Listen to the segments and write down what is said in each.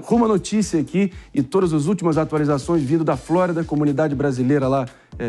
Rumo à notícia aqui e todas as últimas atualizações vindo da Flórida, comunidade brasileira lá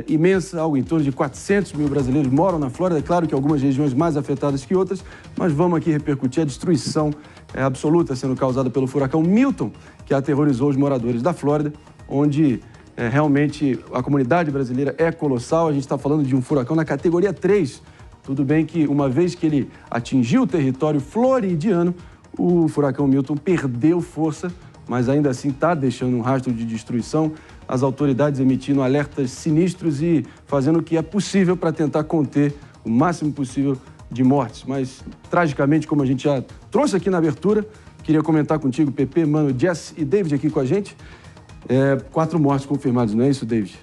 imensa, algo em torno de 400 mil brasileiros moram na Flórida. É claro que algumas regiões mais afetadas que outras, mas vamos aqui repercutir a destruição absoluta sendo causada pelo furacão Milton, que aterrorizou os moradores da Flórida, onde realmente a comunidade brasileira é colossal. A gente está falando de um furacão na categoria 3. Tudo bem que uma vez que ele atingiu o território floridiano, o furacão Milton perdeu força, mas ainda assim está deixando um rastro de destruição. As autoridades emitindo alertas sinistros e fazendo o que é possível para tentar conter o máximo possível de mortes. Mas, tragicamente, como a gente já trouxe aqui na abertura, queria comentar contigo, Pepe, Mano, Jess e David aqui com a gente. 4 mortes confirmadas, não é isso, David?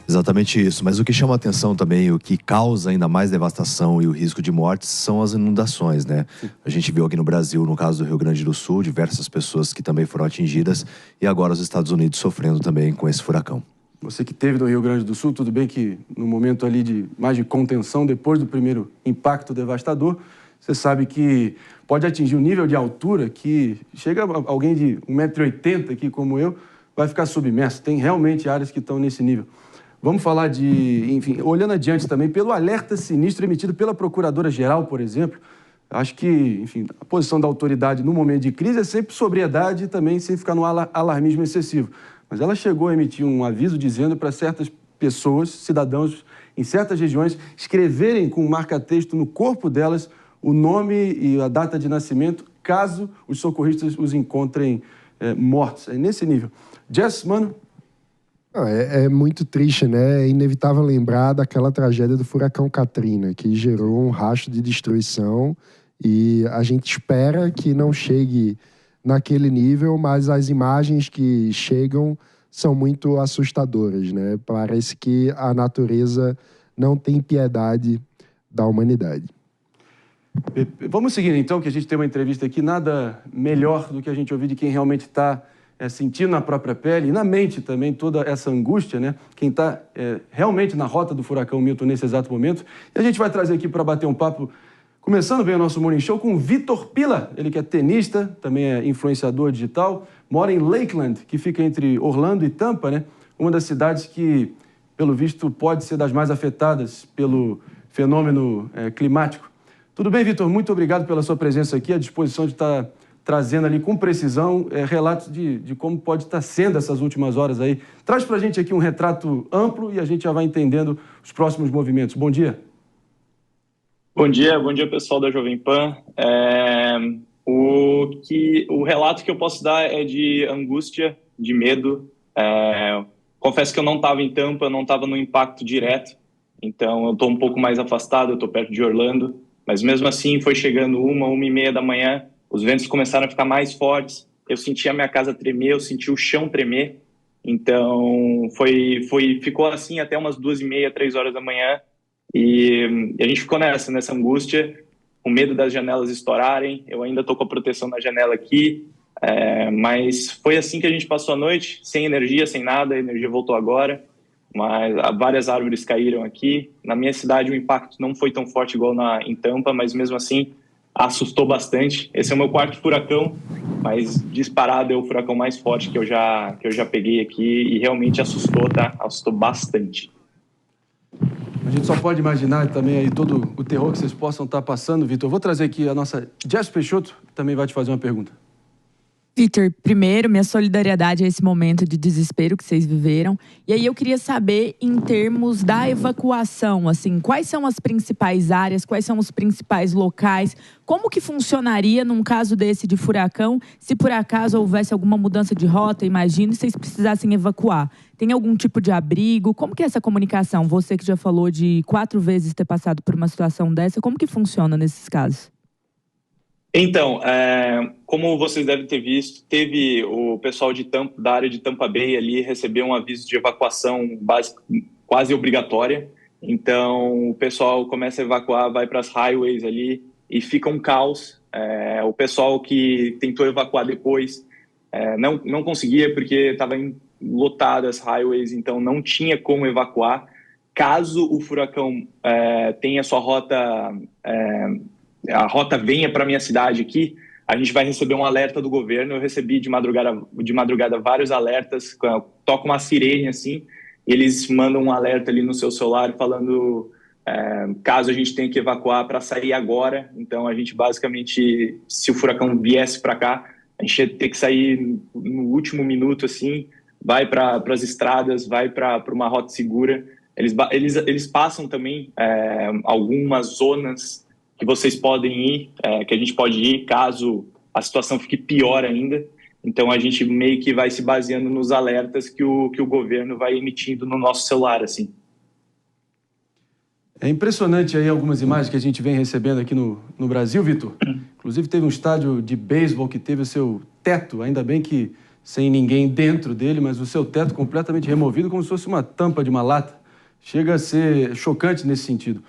Exatamente isso, mas o que chama a atenção também, o que causa ainda mais devastação e o risco de mortes são as inundações, né? A gente viu aqui no Brasil, no caso do Rio Grande do Sul, diversas pessoas que também foram atingidas e agora os Estados Unidos sofrendo também com esse furacão. Você que esteve no Rio Grande do Sul, tudo bem que no momento ali de mais de contenção, depois do primeiro impacto devastador, você sabe que pode atingir um nível de altura que chega alguém de 1,80 m aqui como eu, vai ficar submerso. Tem realmente áreas que estão nesse nível. Vamos falar enfim, olhando adiante também, pelo alerta sinistro emitido pela Procuradora-Geral, por exemplo. Acho que, enfim, a posição da autoridade no momento de crise é sempre sobriedade e também sem ficar no alarmismo excessivo. Mas ela chegou a emitir um aviso dizendo para certas pessoas, cidadãos, em certas regiões, escreverem com um marca-texto no corpo delas o nome e a data de nascimento, caso os socorristas os encontrem mortos. É nesse nível. Jess, mano? É muito triste, né? É inevitável lembrar daquela tragédia do furacão Katrina, que gerou um rastro de destruição e a gente espera que não chegue naquele nível, mas as imagens que chegam são muito assustadoras, né? Parece que a natureza não tem piedade da humanidade. Vamos seguir então, que a gente tem uma entrevista aqui, nada melhor do que a gente ouvir de quem realmente está sentindo na própria pele e na mente também toda essa angústia, né? Quem está realmente na rota do furacão Milton nesse exato momento. E a gente vai trazer aqui para bater um papo, começando bem o nosso Morning Show, com o Vitor Pila. Ele que é tenista, também é influenciador digital, mora em Lakeland, que fica entre Orlando e Tampa, né? Uma das cidades que, pelo visto, pode ser das mais afetadas pelo fenômeno climático. Tudo bem, Vitor? Muito obrigado pela sua presença aqui, à disposição de estar trazendo ali com precisão relatos de como pode estar sendo essas últimas horas aí. Traz para a gente aqui um retrato amplo e a gente já vai entendendo os próximos movimentos. Bom dia. Bom dia pessoal da Jovem Pan. O relato que eu posso dar é de angústia, de medo. Confesso que eu não estava em Tampa, não estava no impacto direto, então eu estou um pouco mais afastado, eu estou perto de Orlando, mas mesmo assim foi chegando 1h30 da manhã, os ventos começaram a ficar mais fortes, eu senti a minha casa tremer, eu senti o chão tremer, então ficou assim até umas 2h30, 3 horas da manhã, e a gente ficou nessa angústia, com medo das janelas estourarem. Eu ainda estou com a proteção na janela aqui, mas foi assim que a gente passou a noite, sem energia, sem nada. A energia voltou agora, mas várias árvores caíram aqui. Na minha cidade o impacto não foi tão forte igual em Tampa, mas mesmo assim assustou bastante. Esse é o meu quarto furacão, mas disparado é o furacão mais forte que eu já peguei aqui e realmente assustou, tá? Assustou bastante. A gente só pode imaginar também aí todo o terror que vocês possam estar passando, Vitor. Eu vou trazer aqui a nossa Jess Peixoto, que também vai te fazer uma pergunta. Vitor, primeiro, minha solidariedade a esse momento de desespero que vocês viveram. E aí eu queria saber, em termos da evacuação, assim, quais são as principais áreas, quais são os principais locais, como que funcionaria num caso desse de furacão, se por acaso houvesse alguma mudança de rota, imagino, e vocês precisassem evacuar. Tem algum tipo de abrigo? Como que é essa comunicação? Você que já falou de 4 vezes ter passado por uma situação dessa, como que funciona nesses casos? Então, como vocês devem ter visto, teve o pessoal da área de Tampa Bay ali recebeu um aviso de evacuação quase obrigatória. Então, o pessoal começa a evacuar, vai para as highways ali e fica um caos. O pessoal que tentou evacuar depois não conseguia porque estava lotadas as highways, então não tinha como evacuar. Caso o furacão tenha sua rota... a rota venha para a minha cidade aqui, a gente vai receber um alerta do governo. Eu recebi de madrugada vários alertas, toca uma sirene assim, e eles mandam um alerta ali no seu celular falando caso a gente tenha que evacuar para sair agora. Então a gente basicamente, se o furacão viesse para cá, a gente ia ter que sair no último minuto assim, vai para as estradas, vai para uma rota segura. Eles passam também algumas zonas que vocês podem ir, que a gente pode ir caso a situação fique pior ainda. Então a gente meio que vai se baseando nos alertas que o governo vai emitindo no nosso celular, assim. É impressionante aí algumas imagens que a gente vem recebendo aqui no Brasil, Vitor. Inclusive teve um estádio de beisebol que teve o seu teto, ainda bem que sem ninguém dentro dele, mas o seu teto completamente removido como se fosse uma tampa de uma lata. Chega a ser chocante nesse sentido.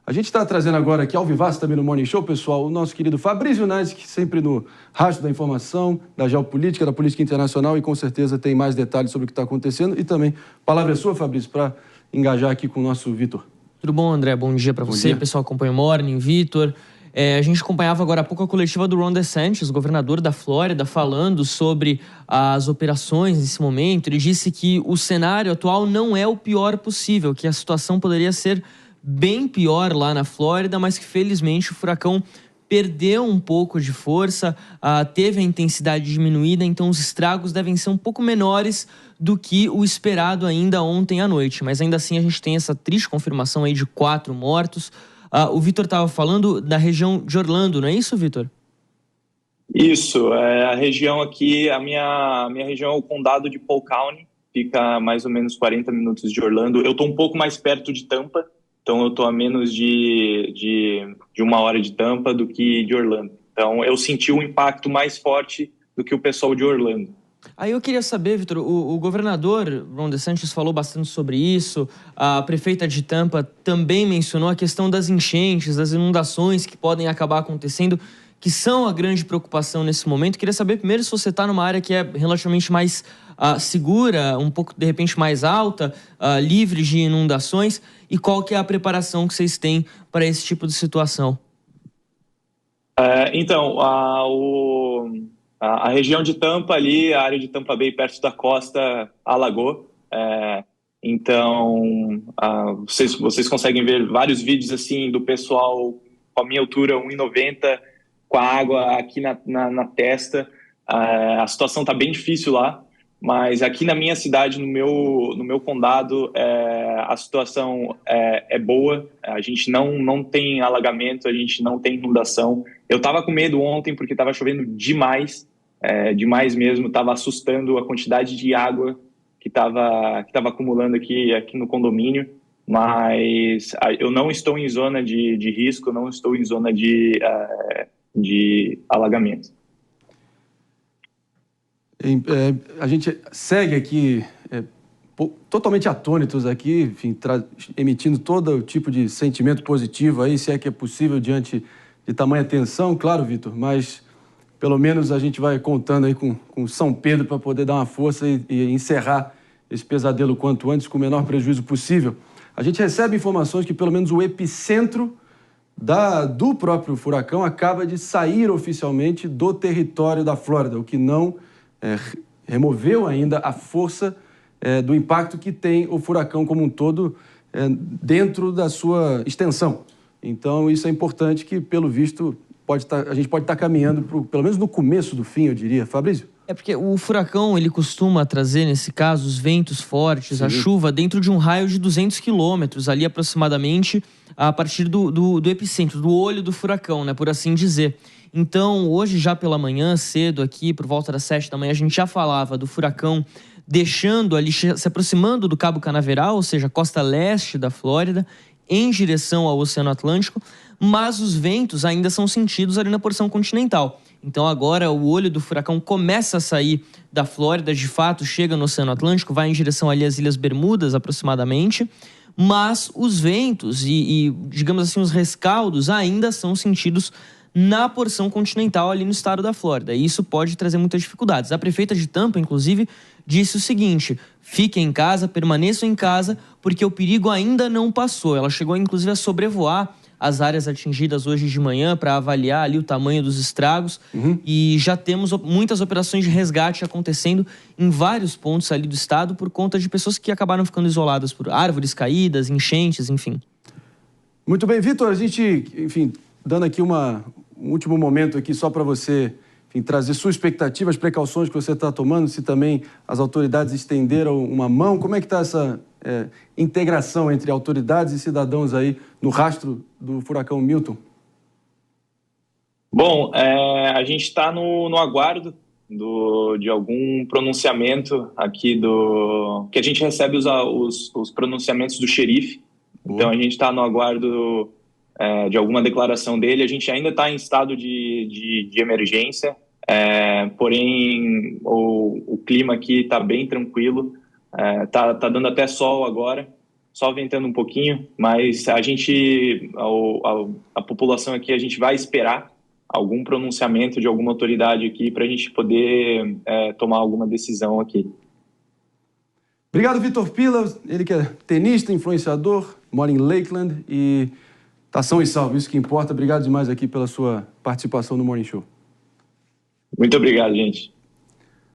A gente está trazendo agora aqui ao vivaço também no Morning Show, pessoal, o nosso querido Fabrício Naes, que sempre no rastro da informação, da geopolítica, da política internacional, e com certeza tem mais detalhes sobre o que está acontecendo. E também, a palavra é sua, Fabrício, para engajar aqui com o nosso Vitor. Tudo bom, André? Bom dia para você. Pessoal, acompanha o Morning, Vitor. A gente acompanhava agora há pouco a coletiva do Ron DeSantis, governador da Flórida, falando sobre as operações nesse momento. Ele disse que o cenário atual não é o pior possível, que a situação poderia ser bem pior lá na Flórida, mas que felizmente o furacão perdeu um pouco de força, teve a intensidade diminuída, então os estragos devem ser um pouco menores do que o esperado ainda ontem à noite. Mas ainda assim a gente tem essa triste confirmação aí de 4 mortos. O Vitor estava falando da região de Orlando, não é isso, Vitor? Isso, a região aqui, a minha região é o condado de Polk County, fica a mais ou menos 40 minutos de Orlando. Eu estou um pouco mais perto de Tampa, então eu estou a menos de 1 hora de Tampa do que de Orlando. Então eu senti um impacto mais forte do que o pessoal de Orlando. Aí eu queria saber, Vitor, o governador Ron DeSantis falou bastante sobre isso, a prefeita de Tampa também mencionou a questão das enchentes, das inundações que podem acabar acontecendo, que são a grande preocupação nesse momento. Queria saber primeiro se você está numa área que é relativamente mais segura, um pouco, de repente, mais alta, livre de inundações, e qual que é a preparação que vocês têm para esse tipo de situação? Então, a região de Tampa ali, a área de Tampa Bay, perto da costa, alagou. Então, vocês conseguem ver vários vídeos assim do pessoal com a minha altura, 1,90, com a água aqui na testa. A situação está bem difícil lá, mas aqui na minha cidade, no meu condado, a situação é boa. A gente não tem alagamento, a gente não tem inundação. Eu estava com medo ontem porque estava chovendo demais, demais mesmo. Estava assustando a quantidade de água que estava acumulando aqui no condomínio. Mas eu não estou em zona de risco, não estou em zona de alagamento. A gente segue aqui totalmente atônitos aqui, enfim, emitindo todo tipo de sentimento positivo aí, se é que é possível diante de tamanha tensão, claro, Vitor, mas pelo menos a gente vai contando aí com São Pedro para poder dar uma força e encerrar esse pesadelo quanto antes com o menor prejuízo possível. A gente recebe informações que pelo menos o epicentro do próprio furacão acaba de sair oficialmente do território da Flórida, o que não removeu ainda a força do impacto que tem o furacão como um todo dentro da sua extensão. Então, isso é importante que, pelo visto, a gente pode estar caminhando, pelo menos no começo do fim, eu diria. Fabrício? Porque o furacão, ele costuma trazer, nesse caso, os ventos fortes, sim, a chuva, dentro de um raio de 200 quilômetros, ali aproximadamente, a partir do epicentro, do olho do furacão, né, por assim dizer. Então, hoje, já pela manhã, cedo aqui, por volta das 7 da manhã, a gente já falava do furacão deixando ali, se aproximando do Cabo Canaveral, ou seja, a costa leste da Flórida, em direção ao Oceano Atlântico, mas os ventos ainda são sentidos ali na porção continental. Então agora o olho do furacão começa a sair da Flórida, de fato chega no Oceano Atlântico, vai em direção ali às Ilhas Bermudas aproximadamente, mas os ventos e digamos assim, os rescaldos ainda são sentidos na porção continental ali no estado da Flórida. E isso pode trazer muitas dificuldades. A prefeita de Tampa, inclusive, disse o seguinte: fiquem em casa, permaneçam em casa, porque o perigo ainda não passou. Ela chegou, inclusive, a sobrevoar as áreas atingidas hoje de manhã para avaliar ali o tamanho dos estragos. E já temos muitas operações de resgate acontecendo em vários pontos ali do estado por conta de pessoas que acabaram ficando isoladas por árvores caídas, enchentes, enfim. Muito bem, Vitor, a gente, enfim, dando aqui um último momento aqui só para você, enfim, trazer sua expectativa, as precauções que você está tomando, se também as autoridades estenderam uma mão, como é que está essa integração entre autoridades e cidadãos aí no rastro do furacão Milton? Bom, a gente está no aguardo de algum pronunciamento aqui que a gente recebe os pronunciamentos do xerife. Então a gente está no aguardo de alguma declaração dele. A gente ainda está em estado de emergência, porém o clima aqui está bem tranquilo. Tá dando até sol agora, só ventando um pouquinho, mas a população aqui, a gente vai esperar algum pronunciamento de alguma autoridade aqui para a gente poder tomar alguma decisão aqui. Obrigado, Vitor Pila, ele que é tenista, influenciador, mora em Lakeland e tá são e salvo, isso que importa. Obrigado demais aqui pela sua participação no Morning Show. Muito obrigado, gente.